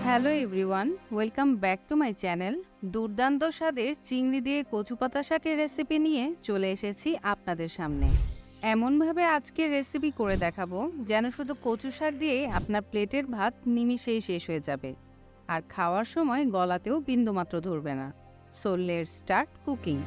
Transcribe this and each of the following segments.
Hello everyone, welcome back to my channel. দুর্দান্ত স্বাদের চিংড়ি দিয়ে কচু পাতা শাকের রেসিপি নিয়ে চলে এসেছি আপনাদের সামনে। এমনভাবে আজকের রেসিপি করে দেখাবো যেন শুধু কচু শাক দিয়ে আপনার প্লেটের ভাত নিমিষেই শেষ হয়ে যাবে, আর খাওয়ার সময় গলাতেও বিন্দুমাত্র ধরবে না। So let's start cooking.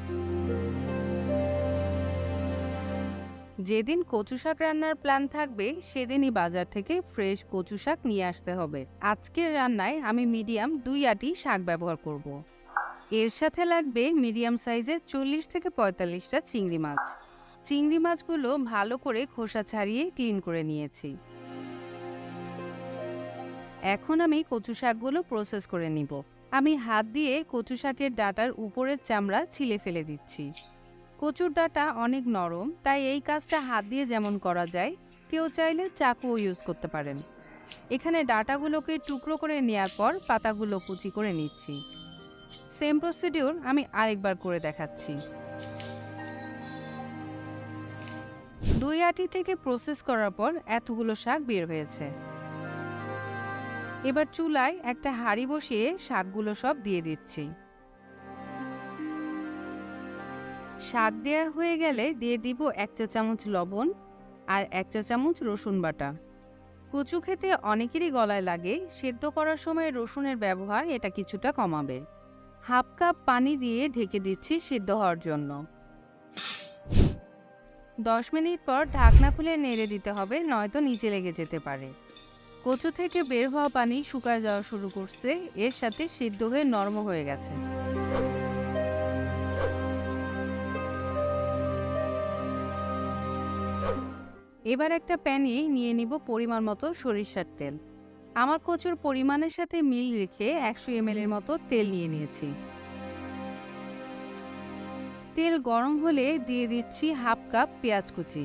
যেদিন কচু শাক রান্নার প্ল্যান থাকবে সেদিনই বাজার থেকে ফ্রেশ কচু শাক নিয়ে আসতে হবে। আজকের রান্নায় আমি মিডিয়াম 2 আটি শাক ব্যবহার করব। এর সাথে লাগবে মিডিয়াম সাইজের 40 থেকে 45টা চিংড়ি মাছ। চিংড়ি মাছগুলো ভালো করে খোসা ছাড়িয়ে ক্লিন করে নিয়েছি। এখন আমি কচু শাকগুলো প্রসেস করে নিব। আমি হাত দিয়ে কচু শাকের ডাঁটার উপরের চামড়া ছিলে ফেলে দিচ্ছি। কচুর ডাঁটা অনেক নরম, তাই এই কাজটা হাত দিয়ে যেমন করা যায়, কেউ চাইলে চাকুও ইউজ করতে পারেন। এখানে ডাঁটাগুলোকে টুকরো করে নেওয়ার পর পাতাগুলো কুচি করে নিচ্ছি। সেম প্রসিডিউর আমি আরেকবার করে দেখাচ্ছি। 2 আটি থেকে প্রসেস করার পর এতগুলো শাক বের হয়েছে। এবার চুলায় একটা হাঁড়ি বসিয়ে শাকগুলো সব দিয়ে দিচ্ছি। শাক দেওয়া হয়ে গেলে দিয়ে দিব 1 চা চামচ লবণ আর 1 চা চামচ রসুন বাটা। কচু খেতে অনেকেরই গলায় লাগে, সেদ্ধ করার সময় রসুনের ব্যবহার এটা কিছুটা কমাবে। হাফ কাপ পানি দিয়ে ঢেকে দিচ্ছি সিদ্ধ হওয়ার জন্য। 10 মিনিট পর ঢাকনা খুলে নেড়ে দিতে হবে, নয়তো নিচে লেগে যেতে পারে। কচু থেকে বের হওয়া পানি শুকায় যাওয়া শুরু করছে, এর সাথে সিদ্ধ হয়ে নরম হয়ে গেছে। এবার একটা প্যানে নিয়ে নিব পরিমাণ মতো সরিষার তেল। আমার কচুর পরিমাণের সাথে মিল রেখে 100 ml এর মতো তেল নিয়ে নিয়েছি। তেল গরম হলে দিয়ে দিচ্ছি হাফ কাপ পেঁয়াজ কুচি।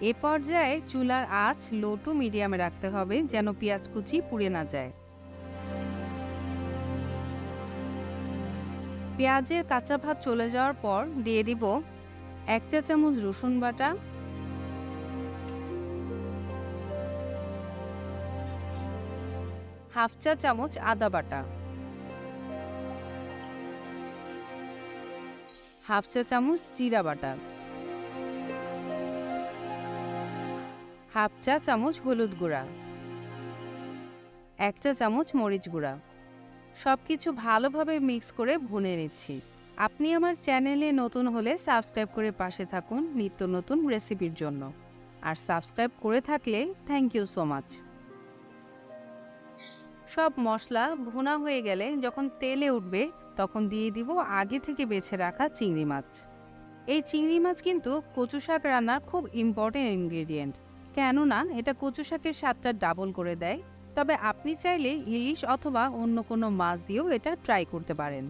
এ পর্যায়ে চুলার আঁচ লো টু মিডিয়ামে রাখতে হবে যেন পেঁয়াজ কুচি পুড়ে না যায়। পেঁয়াজের কাঁচা ভাব চলে যাওয়ার পর দিয়ে দিব 1 চা চামচ রসুন বাটা, হাফ চা চামচ আদা বাটা, হাফ চা চামচ জিরা বাটা, হাফ চা চামচ হলুদ গুঁড়া, 1 চা চামচ মরিচ গুঁড়া। সবকিছু ভালোভাবে মিক্স করে ভুনে নিচ্ছি। আপনি আমার চ্যানেলে নতুন হলে সাবস্ক্রাইব করে পাশে থাকুন নিত্য নতুন রেসিপির জন্য। আর সাবস্ক্রাইব করে থাকলে থ্যাংক ইউ সো মাচ। সব মশলা ভুনা হয়ে গেলে যখন তেলে উঠবে তখন দিয়ে দিব আগে থেকে বেছে রাখা চিংড়ি মাছ। এই চিংড়ি মাছ কিন্তু কচু শাক রান্নার খুব ইম্পর্টেন্ট ইনগ্রেডিয়েন্ট, কেননা এটা কচু শাকের স্বাদটা ডাবল করে দেয়। তবে আপনি চাইলে ইলিশ অথবা অন্য কোনো মাছ দিয়েও এটা ট্রাই করতে পারেন।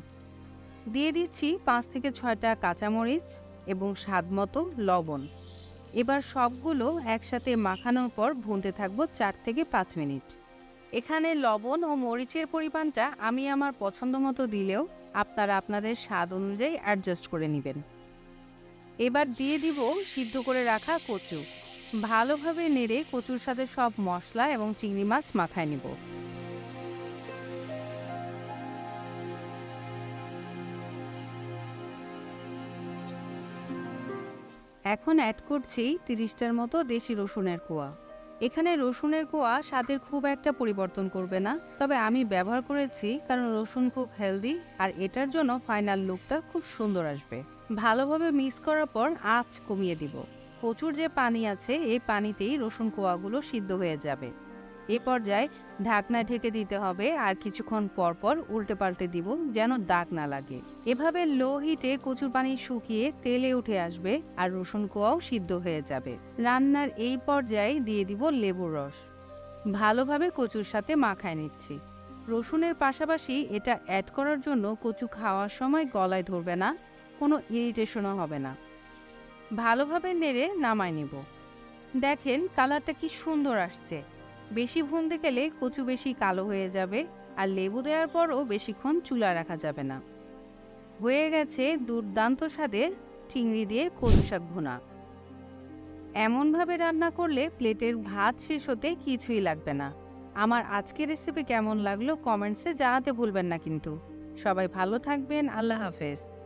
দিয়ে দিচ্ছি 5 থেকে 6টা কাঁচামরিচ এবং স্বাদ মতো লবণ। এবার সবগুলো একসাথে মাখানোর পর ভুনতে থাকবো 4 থেকে 5 মিনিট। এখানে লবণ ও মরিচের পরিমাণটা আমি আমার পছন্দ মতো দিলেও আপনারা আপনাদের স্বাদ অনুযায়ী অ্যাডজাস্ট করে নেবেন। এবার দিয়ে দিব সিদ্ধ করে রাখা কচু। ভালোভাবে নেড়ে কচুর সাথে সব মশলা এবং চিংড়ি মাছ মাখায় নিব। এখন অ্যাড করছি 30টার মতো দেশি রসুনের কোয়া। এখানে রসুনের কোয়া স্বাদের খুব একটা পরিবর্তন করবে না, তবে আমি ব্যবহার করেছি কারণ রসুন খুব হেলদি আর এটার জন্য ফাইনাল লুকটা খুব সুন্দর আসবে। ভালোভাবে মিক্স করার পর আঁচ কমিয়ে দিব। কচুর যে পানি আছে এই পানিতেই রসুন কোয়াগুলো সিদ্ধ হয়ে যাবে। এ পর্যায়ে ঢাকনা ঢেকে দিতে হবে আর কিছুক্ষণ পর পর উল্টে পাল্টে দিব যেন দাগ না লাগে। এভাবে লো হিটে কচুর পানি শুকিয়ে তেলে উঠে আসবে আর রসুন কোয়াও সিদ্ধ হয়ে যাবে। রান্নার এই পর্যায়ে দিয়ে দিব লেবুর রস। ভালোভাবে কচুর সাথে মাখায় নিচ্ছি। রসুনের পাশাপাশি এটা অ্যাড করার জন্য কচু খাওয়ার সময় গলায় ধরবে না, কোনো ইরিটেশনও হবে না। ভালোভাবে নেড়ে নামায় নিব। দেখেন কালারটা কি সুন্দর আসছে। বেশি ভুনতে গেলে কচু বেশি কালো হয়ে যাবে আর লেবু দেওয়ার পরও বেশিক্ষণ চুলা রাখা যাবে না। হয়ে গেছে দুর্দান্ত স্বাদের চিংড়ি দিয়ে কচু শাক ভুনা। এমনভাবে রান্না করলে প্লেটের ভাত শেষ হতে কিছুই লাগবে না। আমার আজকের রেসিপি কেমন লাগলো কমেন্টসে জানাতে ভুলবেন না কিন্তু। সবাই ভালো থাকবেন। আল্লাহ হাফেজ।